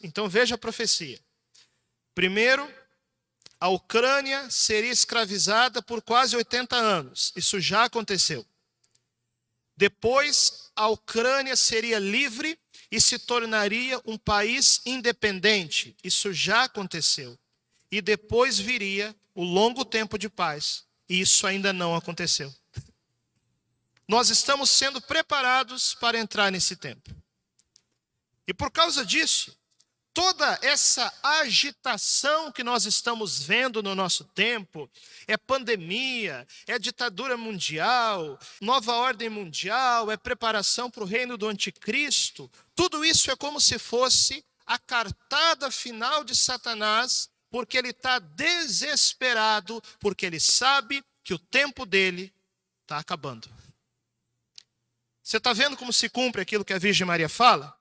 Então veja a profecia. Primeiro, a Ucrânia seria escravizada por quase 80 anos. Isso já aconteceu. Depois, a Ucrânia seria livre e se tornaria um país independente. Isso já aconteceu. E depois viria o longo tempo de paz. E isso ainda não aconteceu. Nós estamos sendo preparados para entrar nesse tempo. E por causa disso, toda essa agitação que nós estamos vendo no nosso tempo, é pandemia, é ditadura mundial, nova ordem mundial, é preparação para o reino do anticristo, tudo isso é como se fosse a cartada final de Satanás, porque ele está desesperado, porque ele sabe que o tempo dele está acabando. Você está vendo como se cumpre aquilo que a Virgem Maria fala?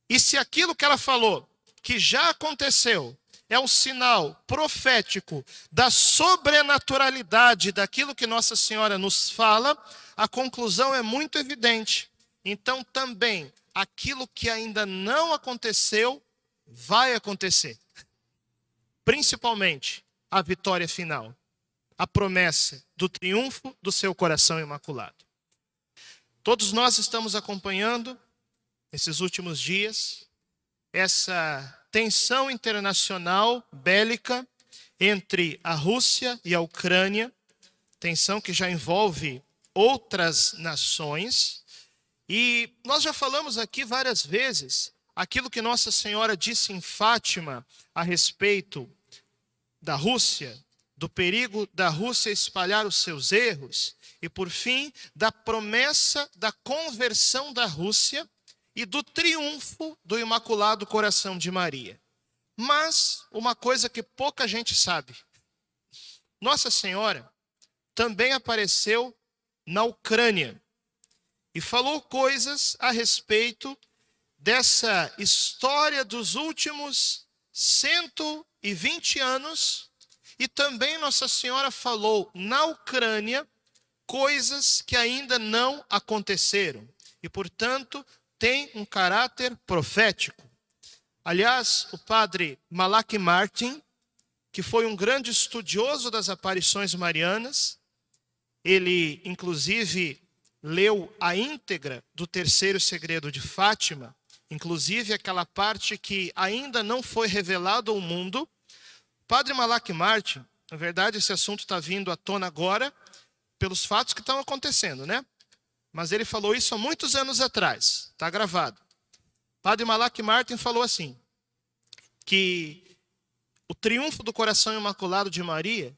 E se aquilo que ela falou, que já aconteceu, é um sinal profético da sobrenaturalidade daquilo que Nossa Senhora nos fala, a conclusão é muito evidente. Então também, aquilo que ainda não aconteceu, vai acontecer. Principalmente, a vitória final. A promessa do triunfo do seu coração imaculado. Todos nós estamos acompanhando, nesses últimos dias, essa tensão internacional bélica entre a Rússia e a Ucrânia, tensão que já envolve outras nações. E nós já falamos aqui várias vezes aquilo que Nossa Senhora disse em Fátima a respeito da Rússia, do perigo da Rússia espalhar os seus erros e, por fim, da promessa da conversão da Rússia e do triunfo do Imaculado Coração de Maria. Mas uma coisa que pouca gente sabe. Nossa Senhora também apareceu na Ucrânia e falou coisas a respeito dessa história dos últimos 120 anos. E também Nossa Senhora falou na Ucrânia coisas que ainda não aconteceram. E, portanto, tem um caráter profético. Aliás, o padre Malak Martin, que foi um grande estudioso das aparições marianas, ele, inclusive, leu a íntegra do terceiro segredo de Fátima, inclusive aquela parte que ainda não foi revelada ao mundo. Padre Malak Martin, na verdade esse assunto está vindo à tona agora, pelos fatos que estão acontecendo, né? Mas ele falou isso há muitos anos atrás, está gravado. Padre Malak Martin falou assim, que o triunfo do coração imaculado de Maria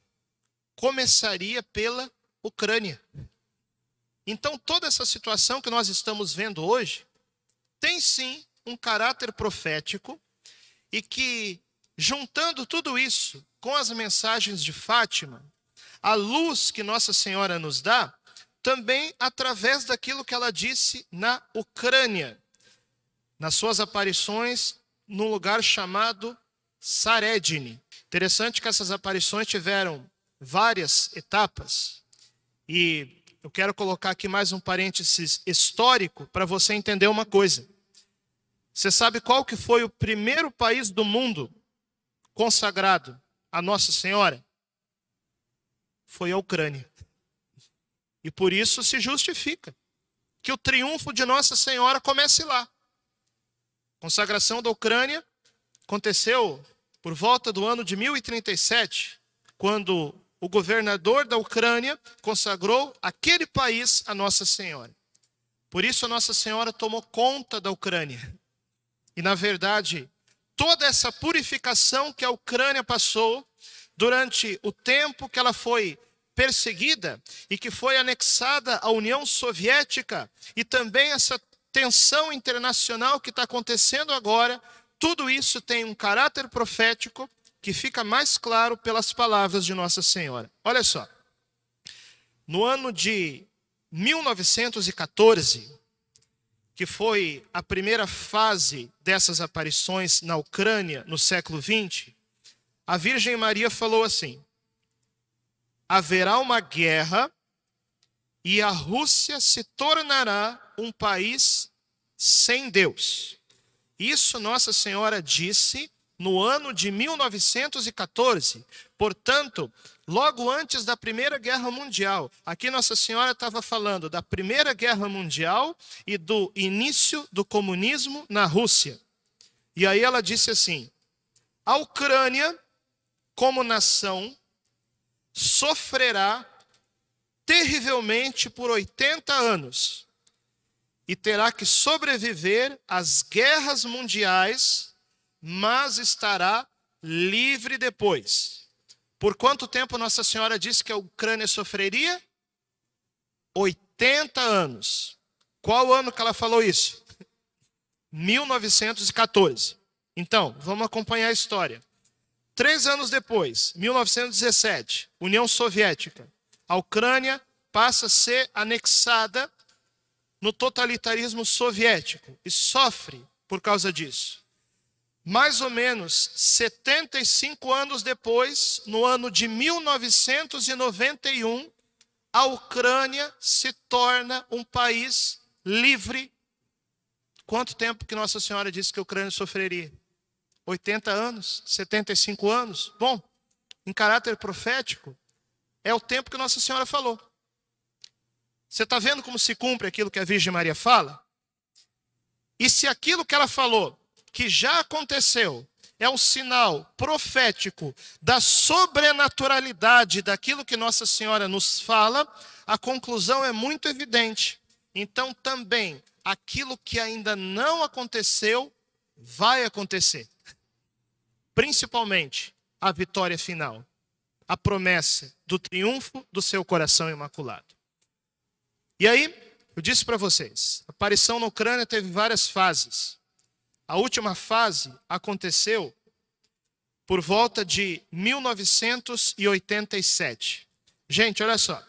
começaria pela Ucrânia. Então toda essa situação que nós estamos vendo hoje, tem sim um caráter profético e que, juntando tudo isso com as mensagens de Fátima, a luz que Nossa Senhora nos dá, também através daquilo que ela disse na Ucrânia, nas suas aparições num lugar chamado Saredni. Interessante que essas aparições tiveram várias etapas, e eu quero colocar aqui mais um parênteses histórico para você entender uma coisa. Você sabe qual que foi o primeiro país do mundo consagrado a Nossa Senhora? Foi a Ucrânia. E por isso se justifica que o triunfo de Nossa Senhora comece lá. A consagração da Ucrânia aconteceu por volta do ano de 1037, quando o governador da Ucrânia consagrou aquele país a Nossa Senhora. Por isso a Nossa Senhora tomou conta da Ucrânia. E na verdade, toda essa purificação que a Ucrânia passou durante o tempo que ela foi perseguida e que foi anexada à União Soviética, e também essa tensão internacional que está acontecendo agora, tudo isso tem um caráter profético que fica mais claro pelas palavras de Nossa Senhora. Olha só, no ano de 1914, que foi a primeira fase dessas aparições na Ucrânia no século XX, a Virgem Maria falou assim: haverá uma guerra e a Rússia se tornará um país sem Deus. Isso Nossa Senhora disse no ano de 1914, portanto, logo antes da Primeira Guerra Mundial. Aqui Nossa Senhora estava falando da Primeira Guerra Mundial e do início do comunismo na Rússia. E aí ela disse assim: a Ucrânia, como nação, sofrerá terrivelmente por 80 anos e terá que sobreviver às guerras mundiais, mas estará livre depois. Por quanto tempo Nossa Senhora disse que a Ucrânia sofreria? 80 anos. Qual ano que ela falou isso? 1914. Então, vamos acompanhar a história. 3 anos depois, 1917, União Soviética. A Ucrânia passa a ser anexada no totalitarismo soviético e sofre por causa disso. Mais ou menos 75 anos depois, no ano de 1991, a Ucrânia se torna um país livre. Quanto tempo que Nossa Senhora disse que a Ucrânia sofreria? 80 anos? 75 anos? Bom, em caráter profético, é o tempo que Nossa Senhora falou. Você está vendo como se cumpre aquilo que a Virgem Maria fala? E se aquilo que ela falou, que já aconteceu, é um sinal profético da sobrenaturalidade daquilo que Nossa Senhora nos fala, a conclusão é muito evidente. Então também, aquilo que ainda não aconteceu, vai acontecer. Principalmente, a vitória final. A promessa do triunfo do seu coração imaculado. E aí, eu disse para vocês, a aparição na Ucrânia teve várias fases. A última fase aconteceu por volta de 1987. Gente, olha só,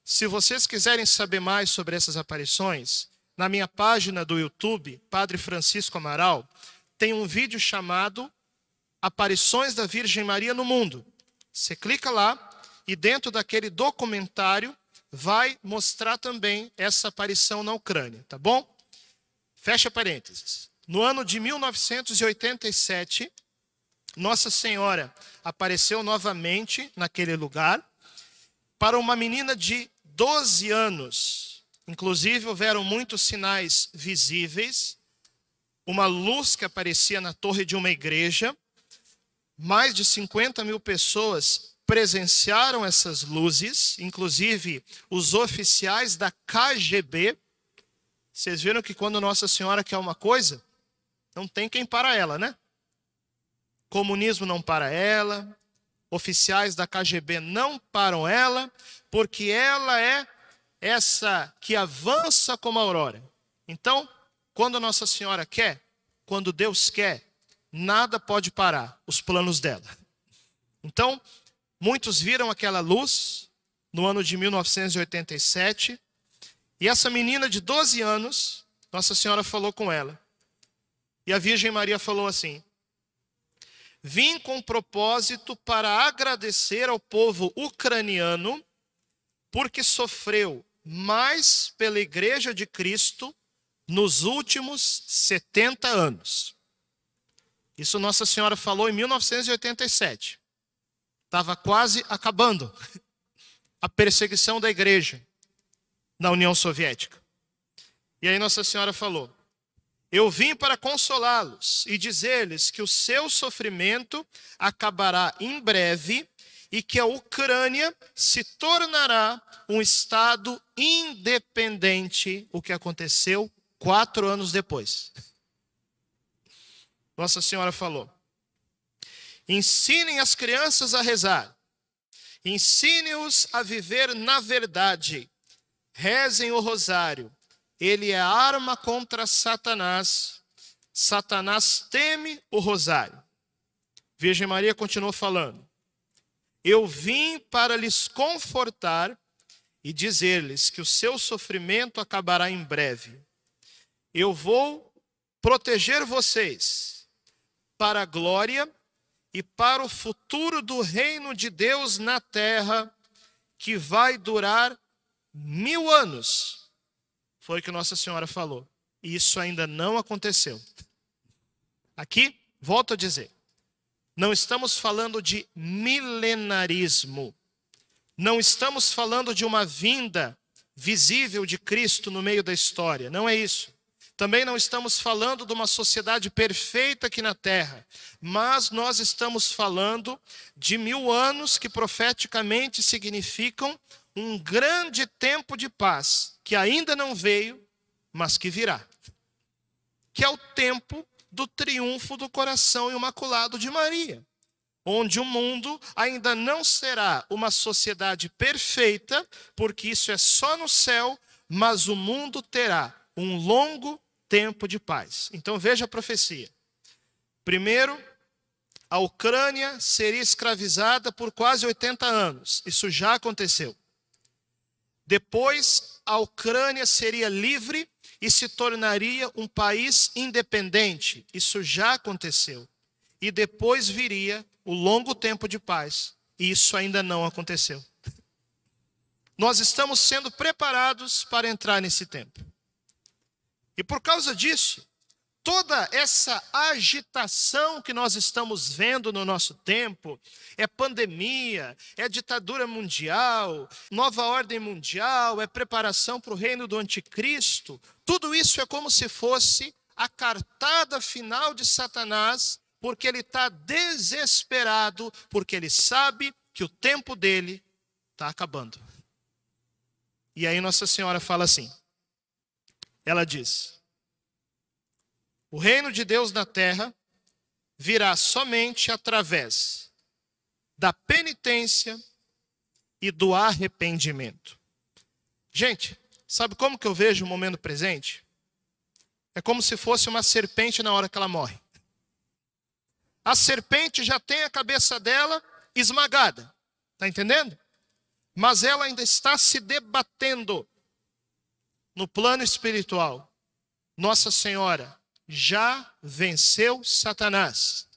se vocês quiserem saber mais sobre essas aparições, na minha página do YouTube, Padre Francisco Amaral, tem um vídeo chamado Aparições da Virgem Maria no Mundo. Você clica lá e dentro daquele documentário vai mostrar também essa aparição na Ucrânia, tá bom? Fecha parênteses. No ano de 1987, Nossa Senhora apareceu novamente naquele lugar para uma menina de 12 anos. Inclusive, houveram muitos sinais visíveis. Uma luz que aparecia na torre de uma igreja. Mais de 50 mil pessoas presenciaram essas luzes, inclusive os oficiais da KGB. Vocês viram que quando Nossa Senhora quer uma coisa, não tem quem para ela, né? Comunismo não para ela, oficiais da KGB não param ela, porque ela é essa que avança como a aurora. Então, quando Nossa Senhora quer, quando Deus quer, nada pode parar os planos dela. Então, muitos viram aquela luz no ano de 1987, e essa menina de 12 anos, Nossa Senhora falou com ela. E a Virgem Maria falou assim: vim com propósito para agradecer ao povo ucraniano, porque sofreu mais pela Igreja de Cristo nos últimos 70 anos. Isso Nossa Senhora falou em 1987. Estava quase acabando a perseguição da igreja na União Soviética. E aí Nossa Senhora falou: eu vim para consolá-los e dizer-lhes que o seu sofrimento acabará em breve e que a Ucrânia se tornará um estado independente, o que aconteceu 4 anos depois. Nossa Senhora falou: ensinem as crianças a rezar, ensine-os a viver na verdade, rezem o rosário, ele é arma contra Satanás, Satanás teme o rosário. Virgem Maria continuou falando: eu vim para lhes confortar e dizer-lhes que o seu sofrimento acabará em breve. Eu vou proteger vocês para a glória e para o futuro do reino de Deus na terra, que vai durar 1000 anos. Foi o que Nossa Senhora falou. E isso ainda não aconteceu. Aqui, volto a dizer, não estamos falando de milenarismo. Não estamos falando de uma vinda visível de Cristo no meio da história. Não é isso. Também não estamos falando de uma sociedade perfeita aqui na Terra. Mas nós estamos falando de 1000 anos que profeticamente significam um grande tempo de paz, que ainda não veio, mas que virá. Que é o tempo do triunfo do coração imaculado de Maria. Onde o mundo ainda não será uma sociedade perfeita, porque isso é só no céu, mas o mundo terá um longo tempo de paz. Então veja a profecia. Primeiro, a Ucrânia seria escravizada por quase 80 anos. Isso já aconteceu. Depois, a Ucrânia seria livre e se tornaria um país independente. Isso já aconteceu. E depois viria o longo tempo de paz. E isso ainda não aconteceu. Nós estamos sendo preparados para entrar nesse tempo. E por causa disso, toda essa agitação que nós estamos vendo no nosso tempo, é pandemia, é ditadura mundial, nova ordem mundial, é preparação para o reino do anticristo, tudo isso é como se fosse a cartada final de Satanás, porque ele está desesperado, porque ele sabe que o tempo dele está acabando. E aí Nossa Senhora fala assim, ela diz: o reino de Deus na terra virá somente através da penitência e do arrependimento. Gente, sabe como que eu vejo o momento presente? É como se fosse uma serpente na hora que ela morre. A serpente já tem a cabeça dela esmagada, está entendendo? Mas ela ainda está se debatendo no plano espiritual. Nossa Senhora já venceu Satanás.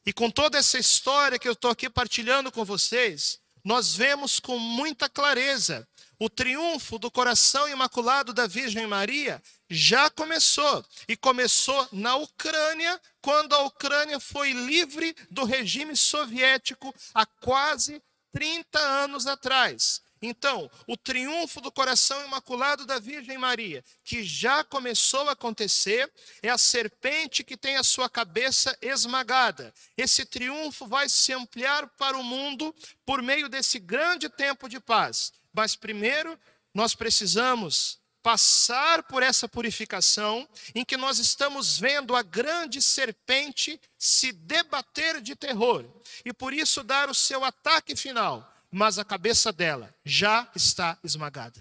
E com toda essa história que eu estou aqui partilhando com vocês, nós vemos com muita clareza o triunfo do coração imaculado da Virgem Maria já começou. E começou na Ucrânia, quando a Ucrânia foi livre do regime soviético há quase 30 anos atrás. Então, o triunfo do coração imaculado da Virgem Maria, que já começou a acontecer, é a serpente que tem a sua cabeça esmagada. Esse triunfo vai se ampliar para o mundo por meio desse grande tempo de paz. Mas primeiro, nós precisamos passar por essa purificação em que nós estamos vendo a grande serpente se debater de terror. E por isso dar o seu ataque final. Mas a cabeça dela já está esmagada.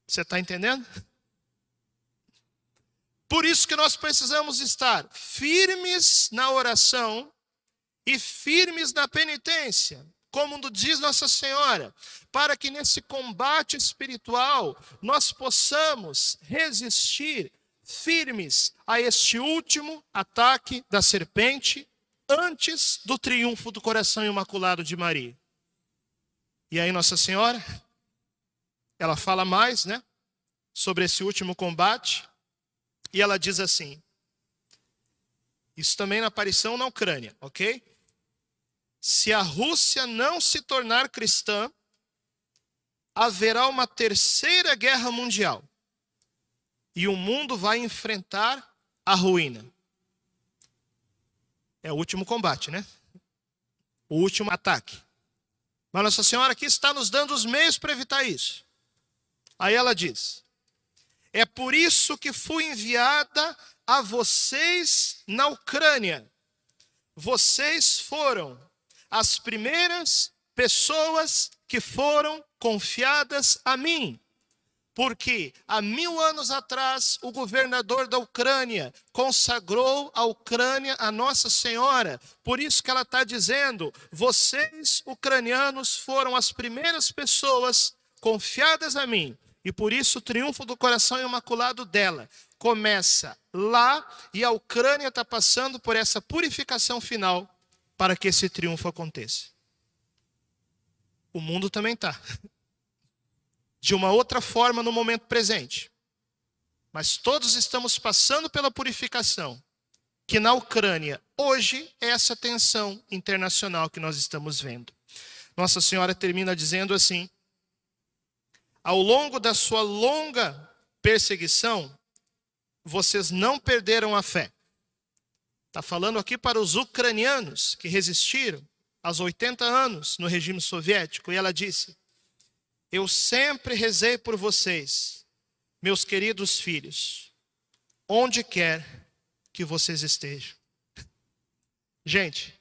Você está entendendo? Por isso que nós precisamos estar firmes na oração e firmes na penitência, como diz Nossa Senhora, para que nesse combate espiritual nós possamos resistir firmes a este último ataque da serpente antes do triunfo do coração imaculado de Maria. E aí Nossa Senhora, ela fala mais, né, sobre esse último combate, e ela diz assim, isso também na aparição na Ucrânia, ok? Se a Rússia não se tornar cristã, haverá uma terceira guerra mundial, e o mundo vai enfrentar a ruína. É o último combate, né? O último ataque. Mas Nossa Senhora aqui está nos dando os meios para evitar isso. Aí ela diz, é por isso que fui enviada a vocês na Ucrânia. Vocês foram as primeiras pessoas que foram confiadas a mim. Porque há 1000 anos atrás, o governador da Ucrânia consagrou a Ucrânia a Nossa Senhora. Por isso que ela está dizendo, vocês, ucranianos, foram as primeiras pessoas confiadas a mim. E por isso o triunfo do coração imaculado dela começa lá e a Ucrânia está passando por essa purificação final para que esse triunfo aconteça. O mundo também está. De uma outra forma no momento presente. Mas todos estamos passando pela purificação que na Ucrânia, hoje, é essa tensão internacional que nós estamos vendo. Nossa Senhora termina dizendo assim: ao longo da sua longa perseguição, vocês não perderam a fé. Está falando aqui para os ucranianos que resistiram aos 80 anos no regime soviético. E ela disse: eu sempre rezei por vocês, meus queridos filhos, onde quer que vocês estejam. Gente,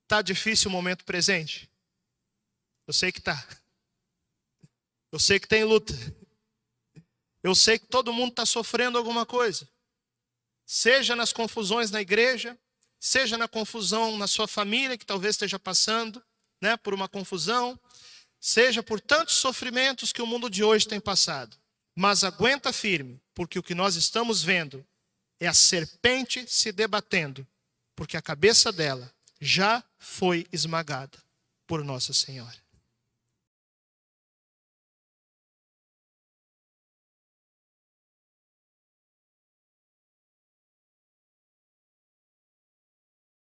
está difícil o momento presente? Eu sei que está. Eu sei que tem luta. Eu sei que todo mundo está sofrendo alguma coisa. Seja nas confusões na igreja, seja na confusão na sua família, que talvez esteja passando, né, por uma confusão, seja por tantos sofrimentos que o mundo de hoje tem passado. Mas aguenta firme, porque o que nós estamos vendo é a serpente se debatendo, porque a cabeça dela já foi esmagada por Nossa Senhora.